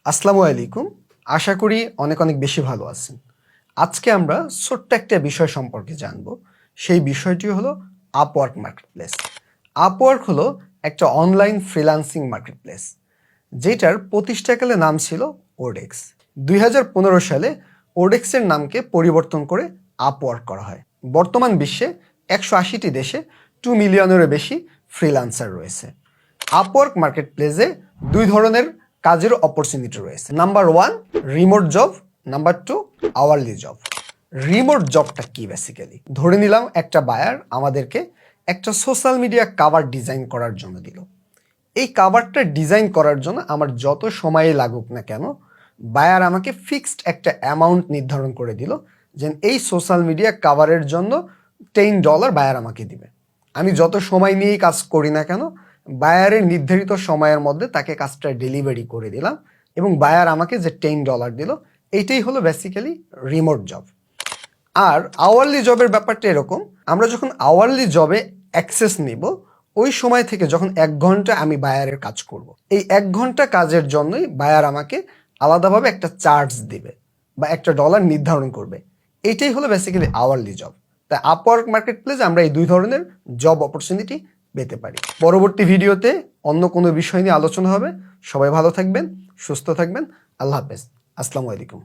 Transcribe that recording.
আসসালামু আলাইকুম। আশা করি অনেক অনেক বেশি ভালো আছেন। আজকে আমরা ছোট্ট একটা বিষয় সম্পর্কে জানব। সেই বিষয়টি হলো আপওয়ার্ক মার্কেটপ্লেস। আপওয়ার্ক হলো একটা অনলাইন ফ্রিল্যান্সিং মার্কেটপ্লেস, যেটার প্রতিষ্ঠাকালে নাম ছিল ওডেক্স। 2015 সালে ওডেক্সের নামকে পরিবর্তন করে আপওয়ার্ক করা হয়। বর্তমান বিশ্বে 180টি দেশে 2 মিলিয়নেরও বেশি ফ্রিল্যান্সার রয়েছে। আপওয়ার্ক মার্কেটপ্লেসে দুই ধরনের কাজের অপরচুনিটি রয়েছে। Number 1 remote job, number 2 hourly job. Remote জবটা কি? বেসিক্যালি ধরে নিলাম একটা বায়ার আমাদেরকে একটা সোশ্যাল মিডিয়া কাভার ডিজাইন করার জন্য দিল। এই কাভারটা ডিজাইন করার জন্য আমার যত সময় লাগুক না কেন, বায়ার আমাকে ফিক্সড একটা অ্যামাউন্ট নির্ধারণ করে দিল যে এই সোশ্যাল মিডিয়া কাভারের জন্য $10 বায়ার আমাকে দিবে। আমি যত সময় নিয়েই কাজ করি না কেন, বায়ারের নির্ধারিত সময়ের মধ্যে তাকে কাজটা ডেলিভারি করে দিলাম এবং বায়ার আমাকে যে $10 দিল, এইটাই হলো বেসিক্যালি রিমোট জব। আর আওয়ারলি জবের ব্যাপারটা এরকম, আমরা যখন আওয়ারলি জবে অ্যাক্সেস নিব, ওই সময় থেকে যখন 1 ঘন্টা আমি বায়ারের কাজ করব, এই 1 ঘন্টা কাজের জন্যই বায়ার আমাকে আলাদাভাবে একটা চার্জ দিবে বা একটা ডলার নির্ধারণ করবে। এইটাই হলো বেসিক্যালি আওয়ারলি জব। তাই আপওয়ার্ক মার্কেটপ্লেসে আমরা এই দুই ধরনের জব অপরচুনিটি পেতে পারি। পরবর্তী ভিডিওতে অন্য কোনো বিষয় নিয়ে আলোচনা হবে। সবাই ভালো থাকবেন, সুস্থ থাকবেন। আল্লাহ হাফেজ। আসসালামু আলাইকুম।